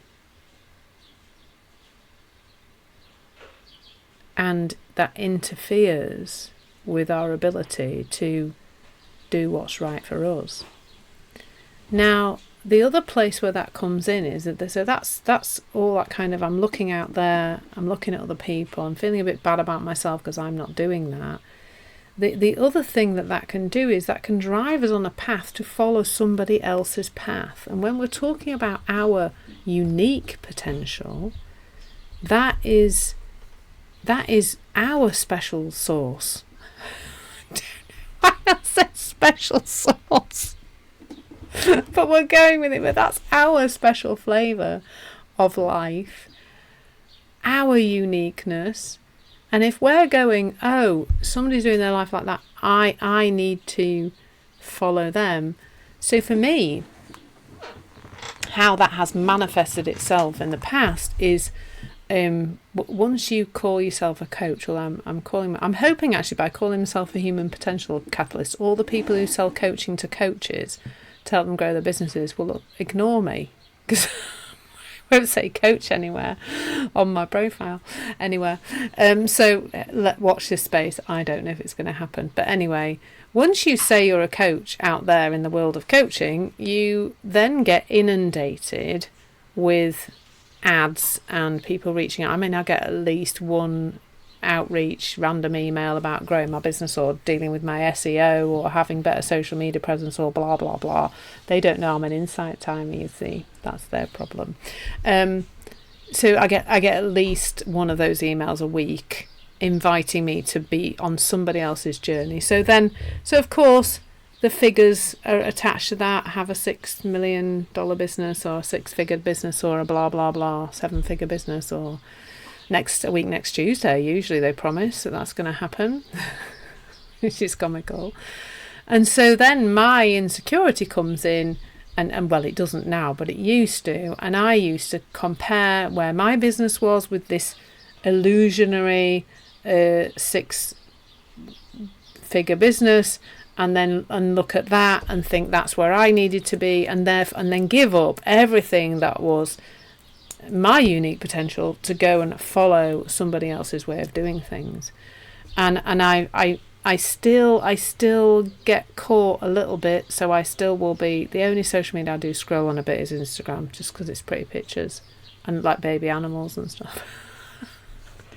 S1: that interferes with our ability to do what's right for us. Now, the other place where that comes in is that so that's all that kind of, I'm looking out there, I'm looking at other people, I'm feeling a bit bad about myself because I'm not doing that. The other thing that can do is that can drive us on a path to follow somebody else's path. And when we're talking about our unique potential, that is our special sauce. Why I said special sauce? But we're going with it, but that's our special flavour of life, our uniqueness. And if we're going, oh, somebody's doing their life like that, I need to follow them. So for me, how that has manifested itself in the past is once you call yourself a coach, well, I'm hoping actually by calling myself a human potential catalyst, all the people who sell coaching to coaches to help them grow their businesses will ignore me, because won't say coach anywhere on my profile anywhere. So watch this space. I don't know if it's going to happen. But anyway, once you say you're a coach out there in the world of coaching, you then get inundated with ads and people reaching out. I mean, I get at least one outreach random email about growing my business or dealing with my SEO or having better social media presence or blah blah blah. They don't know I'm an insight timer, you see. That's their problem. So I get at least one of those emails a week inviting me to be on somebody else's journey. So of course the figures are attached to that. Have a $6 million business or a 6-figure business or a blah blah blah 7-figure business or next Tuesday. Usually they promise that that's going to happen, which is comical. And so then my insecurity comes in, and well, it doesn't now, but it used to. And I used to compare where my business was with this illusionary 6-figure business, and look at that and think that's where I needed to be, and then give up everything that was my unique potential to go and follow somebody else's way of doing things. And I still get caught a little bit, so I still will be. The only social media I do scroll on a bit is Instagram, just because it's pretty pictures and like baby animals and stuff.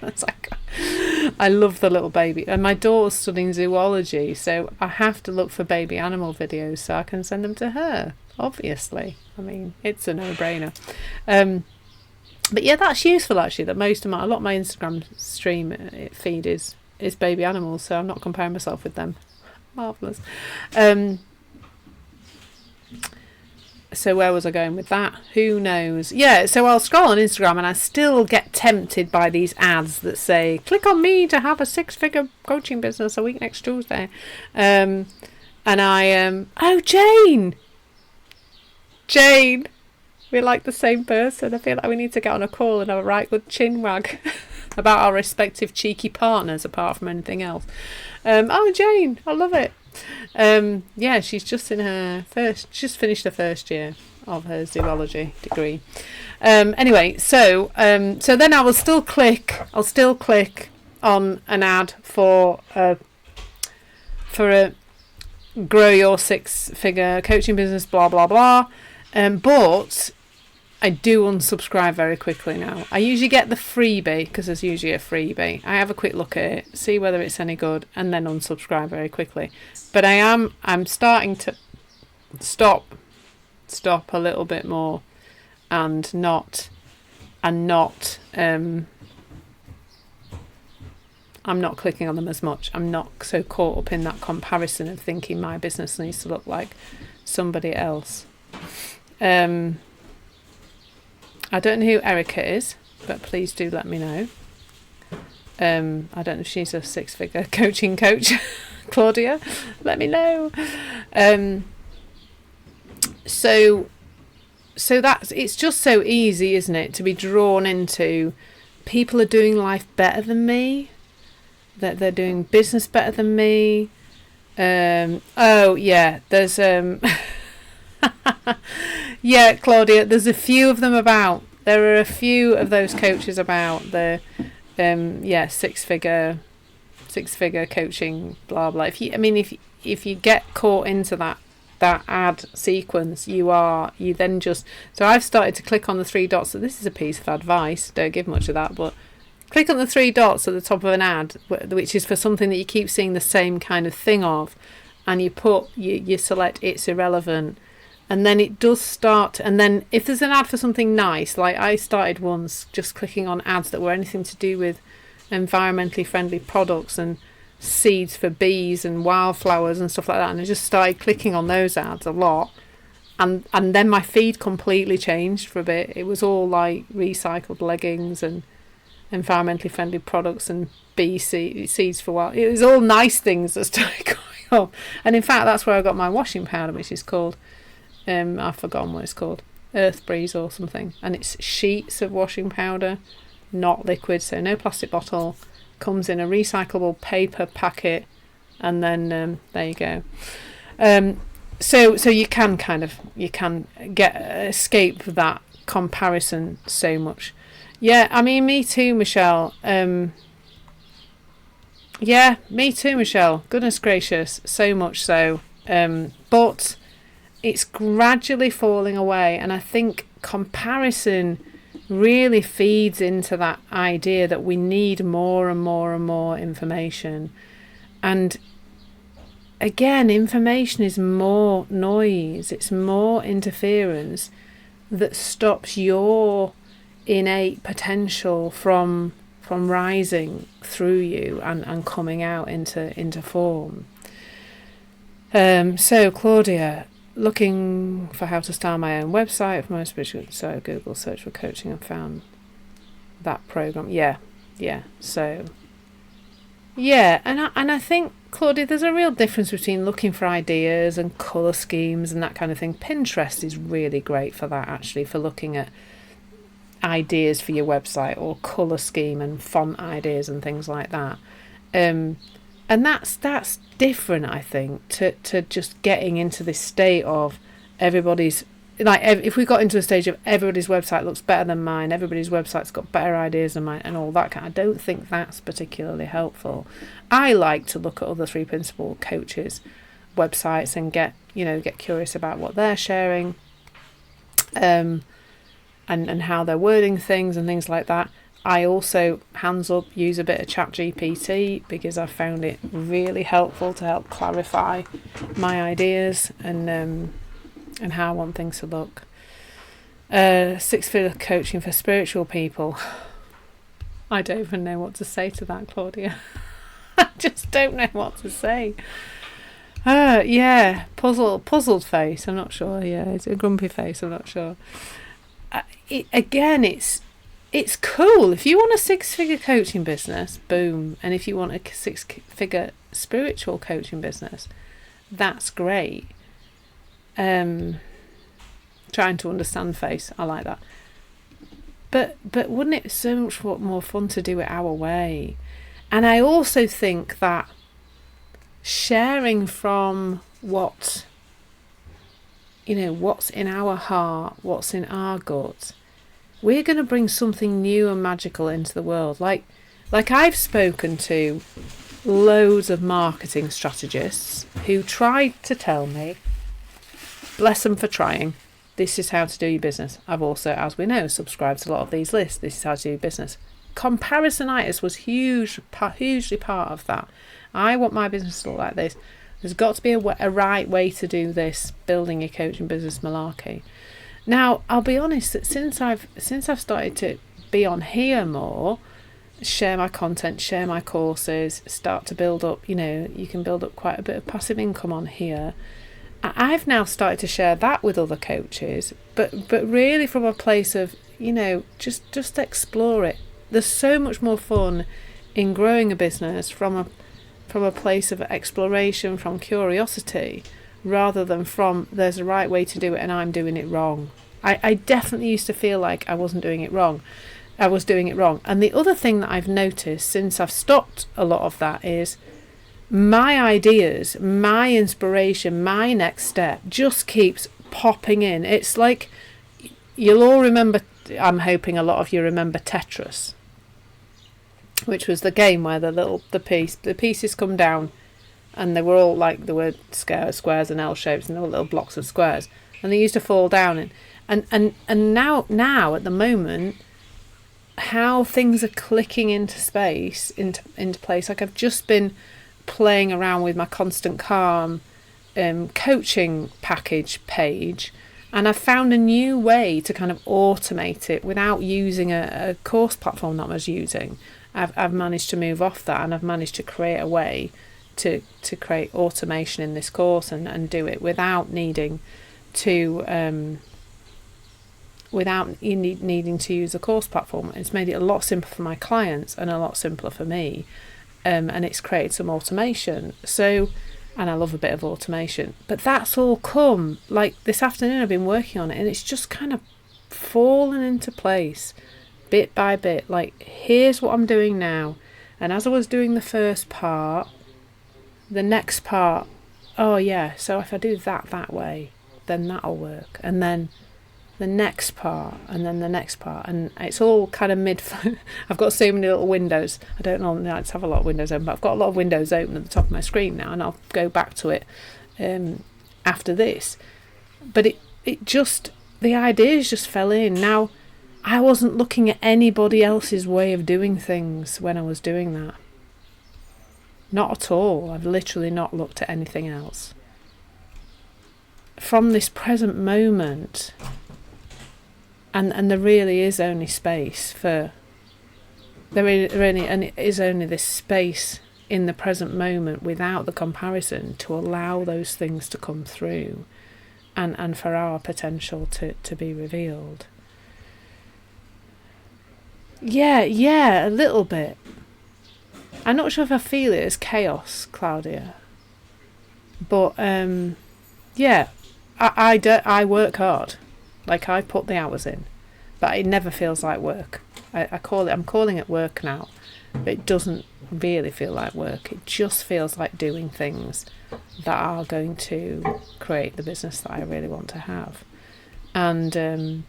S1: It's like, I love the little baby, and my daughter's studying zoology, so I have to look for baby animal videos so I can send them to her, obviously. I mean, it's a no-brainer. But yeah, that's useful actually, that a lot of my Instagram feed is baby animals, so I'm not comparing myself with them. Marvellous. So where was I going with that? Who knows? Yeah, so I'll scroll on Instagram and I still get tempted by these ads that say, click on me to have a 6-figure coaching business a week next Tuesday. And I, Jane, we're like the same person. I feel like we need to get on a call and have a right good chin wag about our respective cheeky partners apart from anything else. Jane, I love it. Yeah, she's just finished her first year of her zoology degree. Anyway, so then I'll still click on an ad for a grow your 6-figure coaching business, blah blah blah. But I do unsubscribe very quickly now. I usually get the freebie, because there's usually a freebie. I have a quick look at it, see whether it's any good, and then unsubscribe very quickly. But I'm starting to stop a little bit more, and not I'm not clicking on them as much. I'm not so caught up in that comparison of thinking my business needs to look like somebody else. I don't know who Erica is, but please do let me know. I don't know if she's a 6-figure coaching coach. Claudia, let me know. So it's just so easy, isn't it, to be drawn into people are doing life better than me, that they're doing business better than me. There's yeah, Claudia, there's a few of them about. There are a few of those coaches about the 6-figure coaching, blah blah. If you get caught into that ad sequence, so I've started to click on the 3 dots. So this is a piece of advice, don't give much of that, but click on the 3 dots at the top of an ad, which is for something that you keep seeing the same kind of thing of, and you select it's irrelevant. And then it does start, and then if there's an ad for something nice, like I started once just clicking on ads that were anything to do with environmentally friendly products and seeds for bees and wildflowers and stuff like that, and I just started clicking on those ads a lot, and then my feed completely changed for a bit. It was all like recycled leggings and environmentally friendly products and bee seeds for wild. It was all nice things that started going on, and in fact that's where I got my washing powder, which is called I've forgotten what it's called, Earth Breeze or something, and it's sheets of washing powder, not liquid, so no plastic bottle, comes in a recyclable paper packet, and then there you go. So you can escape that comparison so much. Yeah, I mean, me too, Michelle. Yeah, me too, Michelle. Goodness gracious, so much so. But it's gradually falling away, and I think comparison really feeds into that idea that we need more and more and more information. And again, information is more noise, it's more interference that stops your innate potential from rising through you and coming out into form. So Claudia, looking for how to start my own website for my spiritual, so Google search for coaching and found that program. So and I think, Claudia, there's a real difference between looking for ideas and colour schemes and that kind of thing. Pinterest is really great for that, actually, for looking at ideas for your website, or colour scheme and font ideas and things like that. And that's different, I think, to just getting into this state of everybody's, like, if we got into a stage of everybody's website looks better than mine, everybody's website's got better ideas than mine, and all that kind. I don't think that's particularly helpful. I like to look at other three principal coaches' websites and get curious about what they're sharing, and how they're wording things and things like that. I also, hands up, use a bit of ChatGPT because I found it really helpful to help clarify my ideas and how I want things to look. 6-figure coaching for spiritual people. I don't even know what to say to that, Claudia. I just don't know what to say. Puzzled face. I'm not sure. Yeah, it's a grumpy face. I'm not sure. It's cool. If you want a 6-figure coaching business, boom. And if you want a 6-figure spiritual coaching business, that's great. Trying to understand face. I like that. But wouldn't it be so much more fun to do it our way? And I also think that sharing from what's in our heart, what's in our gut, we're going to bring something new and magical into the world. Like I've spoken to loads of marketing strategists who tried to tell me, bless them for trying, this is how to do your business. I've also, as we know, subscribed to a lot of these lists. This is how to do business. Comparisonitis was hugely part of that. I want my business to look like this. There's got to be a right way to do this, building your coaching business malarkey. Now, I'll be honest that since I've started to be on here more, share my content, share my courses, start to build up, you can build up quite a bit of passive income on here. I've now started to share that with other coaches, but really from a place of, just explore it. There's so much more fun in growing a business from a place of exploration, from curiosity, rather than from there's a right way to do it and I'm doing it wrong. I definitely used to feel like I wasn't doing it wrong. I was doing it wrong. And the other thing that I've noticed since I've stopped a lot of that is my ideas, my inspiration, my next step just keeps popping in. It's like, you'll all remember, I'm hoping a lot of you remember Tetris, which was the game where the pieces come down, and they were all like, there were squares and L shapes, and there were little blocks of squares, and they used to fall down. And now at the moment, how things are clicking into space, into place. Like, I've just been playing around with my Constant Calm coaching package page, and I've found a new way to kind of automate it without using a course platform that I was using. I've managed to move off that, and I've managed to create a way to create automation in this course and do it without needing to needing to use a course platform. It's made it a lot simpler for my clients and a lot simpler for me, and it's created some automation. So, and I love a bit of automation, but that's all come, like, this afternoon I've been working on it, and it's just kind of fallen into place bit by bit. Like, here's what I'm doing now, and as I was doing the first part, the next part, oh yeah, so if I do that way, then that'll work, and then the next part, and then the next part, and it's all kind of mid. I've got so many little windows. I don't normally like to have a lot of windows open, but I've got a lot of windows open at the top of my screen now, and I'll go back to it after this. But it just, the ideas just fell in. Now, I wasn't looking at anybody else's way of doing things when I was doing that. Not at all. I've literally not looked at anything else. From this present moment, and there really is only space for, and it is only this space in the present moment without the comparison to allow those things to come through and for our potential to be revealed. Yeah, a little bit. I'm not sure if I feel it as chaos, Claudia. But, yeah, I work hard. Like, I put the hours in. But it never feels like work. I'm calling it work now. But it doesn't really feel like work. It just feels like doing things that are going to create the business that I really want to have. And,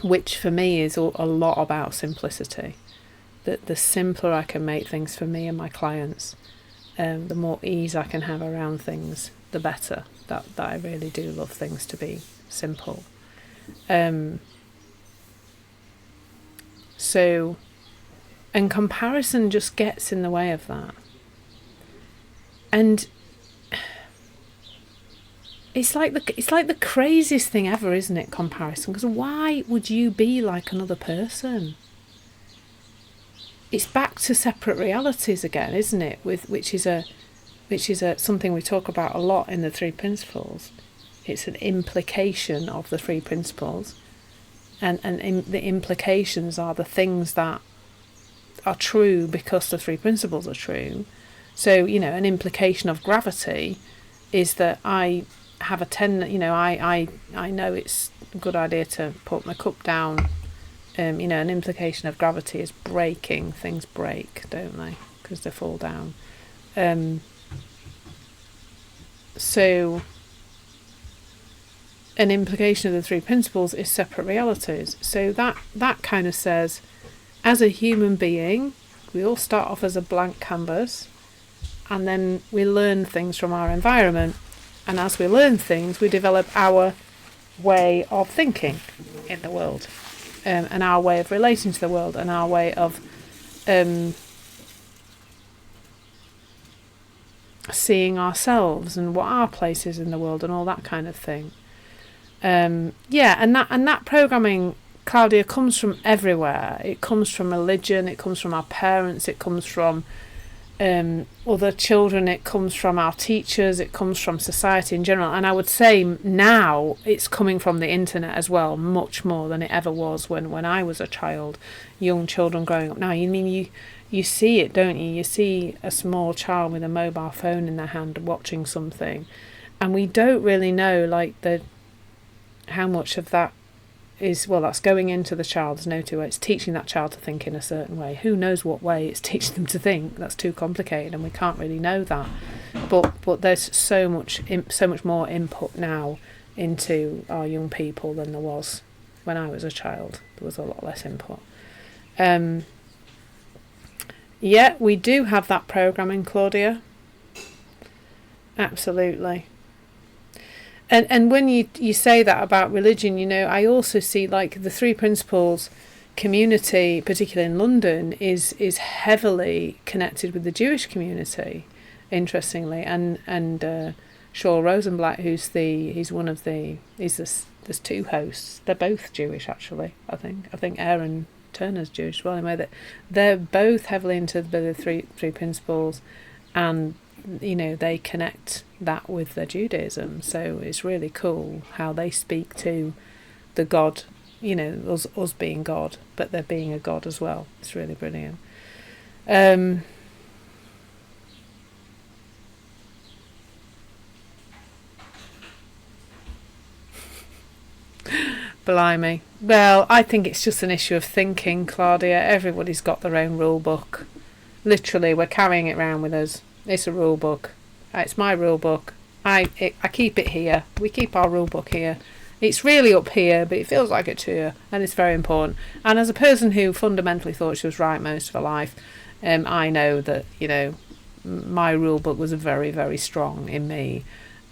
S1: which for me is a lot about simplicity. That the simpler I can make things for me and my clients, the more ease I can have around things, the better. That I really do love things to be simple. So, and comparison just gets in the way of that. And it's like the craziest thing ever, isn't it, comparison? Because why would you be like another person? It's back to separate realities again, isn't it? Which is something we talk about a lot in the three principles. It's an implication of the three principles, and the implications are the things that are true because the three principles are true. So, an implication of gravity is that I have a I know it's a good idea to put my cup down. An implication of gravity is breaking. Things break, don't they? Because they fall down. So an implication of the three principles is separate realities. So that kind of says, as a human being, we all start off as a blank canvas, and then we learn things from our environment. And as we learn things, we develop our way of thinking in the world, and our way of relating to the world, and our way of seeing ourselves and what our place is in the world and all that kind of thing. And that programming, Claudia, comes from everywhere. It comes from religion, it comes from our parents, it comes from other children, it comes from our teachers, it comes from society in general. And I would say now it's coming from the internet as well, much more than it ever was when I was a child, young children growing up. Now, you see it, don't you? You see a small child with a mobile phone in their hand watching something, and we don't really know how much of that is, that's going into the child. There's no two ways. It's teaching that child to think in a certain way. Who knows what way it's teaching them to think? That's too complicated, and we can't really know that. But there's so much more input now into our young people than there was when I was a child. There was a lot less input. Yeah, we do have that programming, Claudia. Absolutely. And when you say that about religion, I also see the three principles community, particularly in London, is heavily connected with the Jewish community, interestingly. And Shaw Rosenblatt, there's two hosts. They're both Jewish, actually. I think Aaron Turner's Jewish as well. Anyway, they're both heavily into the three principles, and they connect that with their Judaism. So it's really cool how they speak to the God, us being God, but they're being a God as well. It's really brilliant. Blimey. Well, I think it's just an issue of thinking, Claudia. Everybody's got their own rule book. Literally, we're carrying it around with us. It's a rule book. It's my rule book. I keep it here. We keep our rule book here. It's really up here, but it feels like it's here, and it's very important. And as a person who fundamentally thought she was right most of her life, I know that, you know, my rule book was very, very strong in me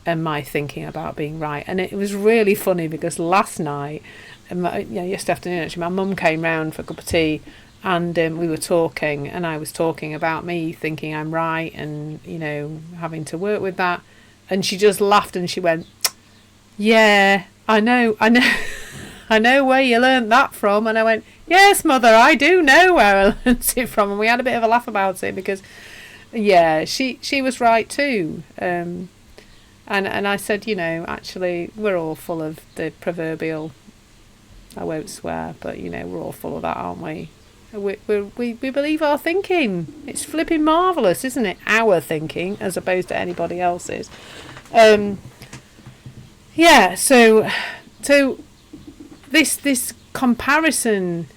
S1: and my thinking about being right. And it was really funny because last night, yesterday afternoon actually, my mum came round for a cup of tea, and we were talking, and I was talking about me thinking I'm right and, you know, having to work with that. And she just laughed and she went, yeah, I know I know where you learnt that from. And I went, yes, Mother, I do know where I learnt it from. And we had a bit of a laugh about it because, yeah, she was right too. And I said, you know, actually, we're all full of the proverbial, I won't swear, but, you know, we're all full of that, aren't we? We believe our thinking. It's flipping marvellous, isn't it? Our thinking, as opposed to anybody else's. Yeah, so this comparison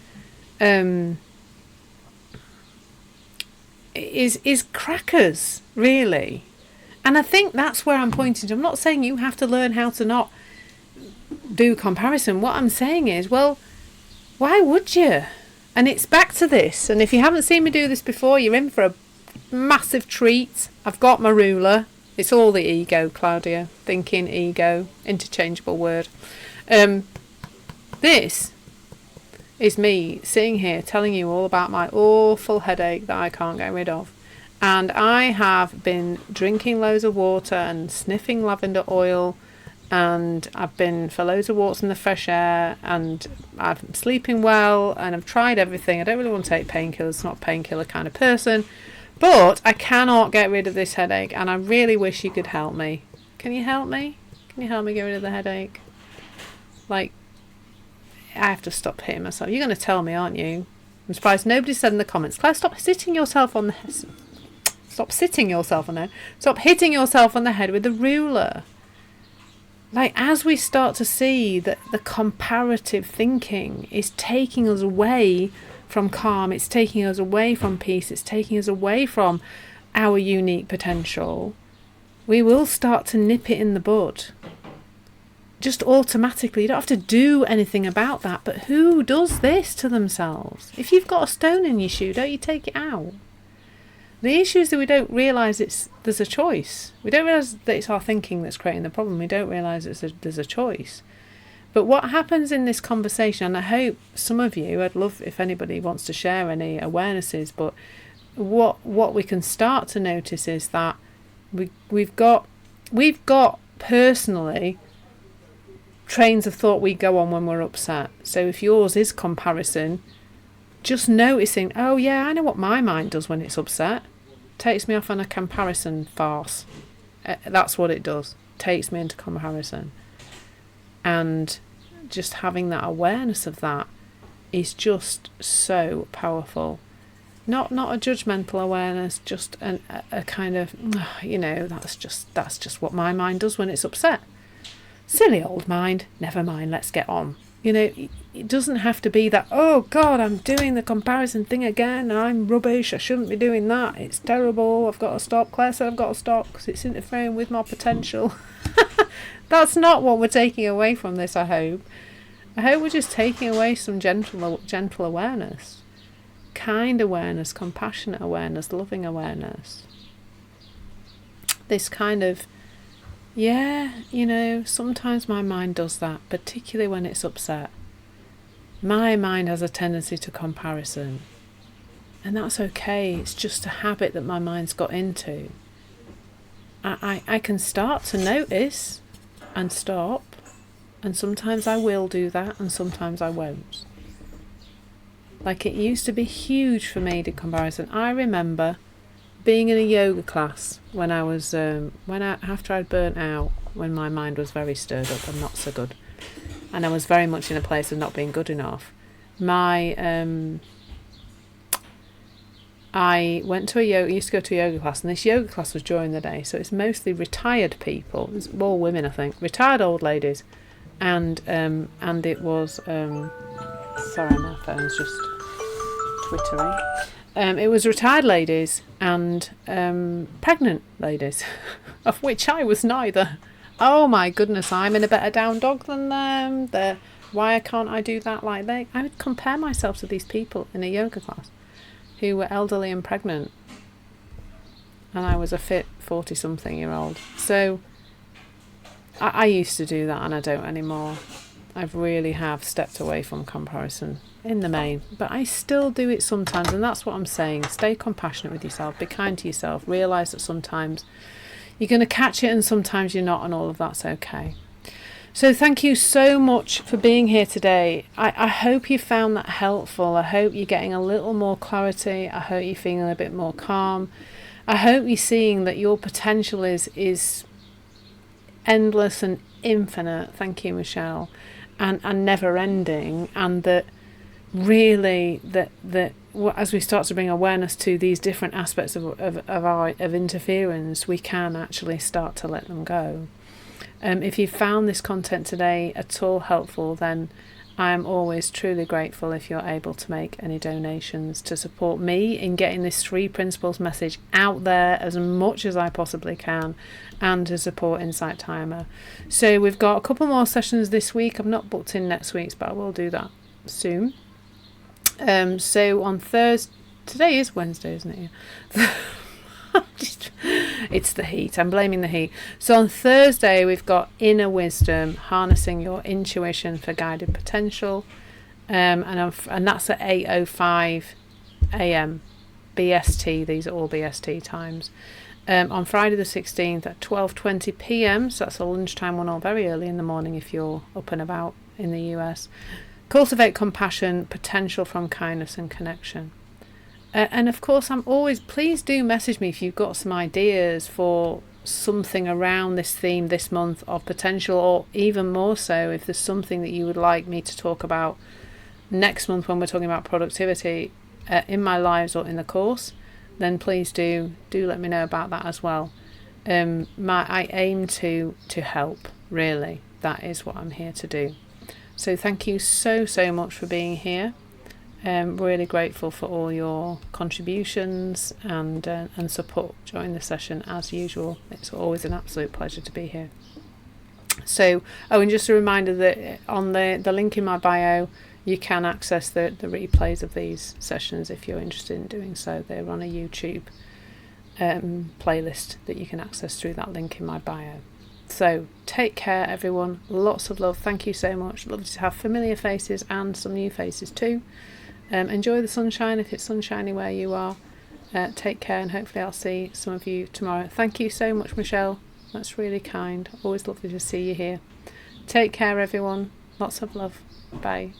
S1: is crackers, really. And I think that's where I'm pointing to. I'm not saying you have to learn how to not do comparison. What I'm saying is, well, why would you? And it's back to this. And if you haven't seen me do this before, you're in for a massive treat. I've got my ruler. It's all the ego, Claudia. Thinking, ego, interchangeable word. This is me sitting here telling you all about my awful headache that I can't get rid of. And I have been drinking loads of water and sniffing lavender oil, and I've been for loads of walks in the fresh air, and I'm sleeping well, and I've tried everything. I don't really want to take painkillers, not a painkiller kind of person, but I cannot get rid of this headache, and I really wish you could help me. Can you help me? Can you help me get rid of the headache? Like, I have to stop hitting myself. You're going to tell me, aren't you? I'm surprised nobody said in the comments, Claire, stop hitting yourself on the head. Stop hitting yourself on the head with the ruler. Like, as we start to see that the comparative thinking is taking us away from calm, it's taking us away from peace, it's taking us away from our unique potential, we will start to nip it in the bud. Just automatically. You don't have to do anything about that. But who does this to themselves? If you've got a stone in your shoe, don't you take it out? The issue is that we don't realise there's a choice. We don't realise that it's our thinking that's creating the problem. We don't realise there's a choice. But what happens in this conversation, and I hope some of you, I'd love if anybody wants to share any awarenesses, but what we can start to notice is that we've got personally trains of thought we go on when we're upset. So if yours is comparison, just noticing, oh yeah, I know what my mind does when it's upset. Takes me off on a comparison farce. That's what it does. Takes me into comparison. And just having that awareness of that is just so powerful. Not a judgmental awareness, just a kind of, you know, that's just what my mind does when it's upset. Silly old mind, never mind, let's get on. You know, it doesn't have to be that, oh God, I'm doing the comparison thing again, I'm rubbish, I shouldn't be doing that, it's terrible, I've got to stop. Claire said I've got to stop because it's interfering with my potential. That's not what we're taking away from this, I hope. I hope we're just taking away some gentle awareness. Kind awareness, compassionate awareness, loving awareness. This kind of, yeah, you know, sometimes my mind does that, particularly when it's upset. My mind has a tendency to comparison. And that's okay. It's just a habit that my mind's got into. I can start to notice and stop. And sometimes I will do that and sometimes I won't. Like, it used to be huge for me, the comparison. I remember being in a yoga class when I was after I'd burnt out, when my mind was very stirred up and not so good, and I was very much in a place of not being good enough. I went to used to go to a yoga class, and this yoga class was during the day, so it's mostly retired people. It's all women, I think, retired old ladies, and it was sorry, my phone's just twittering. It was retired ladies and pregnant ladies, of which I was neither. oh my goodness, I'm in a better down dog than them. Why can't I do that like they? I would compare myself to these people in a yoga class who were elderly and pregnant, and I was a fit 40-something-year-old. So I used to do that, and I don't anymore. I really have stepped away from comparison in the main, but I still do it sometimes, and that's what I'm saying. Stay compassionate with yourself, be kind to yourself, realise that sometimes you're going to catch it and sometimes you're not, and all of that's okay. So thank you so much for being here today. I hope you found that helpful. I hope you're getting a little more clarity. I hope you're feeling a bit more calm. I hope you're seeing that your potential is endless and infinite. Thank you, Michelle. And never ending, and that really that as we start to bring awareness to these different aspects of interference, we can actually start to let them go. If you found this content today at all helpful, then I am always truly grateful if you're able to make any donations to support me in getting this 3 principles message out there as much as I possibly can, and to support Insight Timer. So we've got a couple more sessions this week. I'm not booked in next week's, but I will do that soon. So on Thursday, today is Wednesday, isn't it? It's the heat. I'm blaming the heat. So on Thursday we've got Inner Wisdom, harnessing your intuition for guided potential, and that's at 8:05 a.m. BST. These are all BST times. On Friday the 16th at 12:20 p.m. So that's a lunchtime one, or very early in the morning if you're up and about in the US. Cultivate compassion, potential from kindness and connection. And of course, please do message me if you've got some ideas for something around this theme this month of potential, or even more so, if there's something that you would like me to talk about next month when we're talking about productivity in my lives or in the course, then please do let me know about that as well. I aim to help, really. That is what I'm here to do. So thank you so much for being here. Really grateful for all your contributions and support during the session as usual. It's always an absolute pleasure to be here. So, and just a reminder that on the link in my bio, you can access the replays of these sessions if you're interested in doing so. They're on a YouTube playlist that you can access through that link in my bio. So take care, everyone. Lots of love. Thank you so much. Lovely to have familiar faces and some new faces too. Enjoy the sunshine if it's sunshiny where you are. Take care, and hopefully I'll see some of you tomorrow. Thank you so much, Michelle. That's really kind. Always lovely to see you here. Take care, everyone. Lots of love. Bye.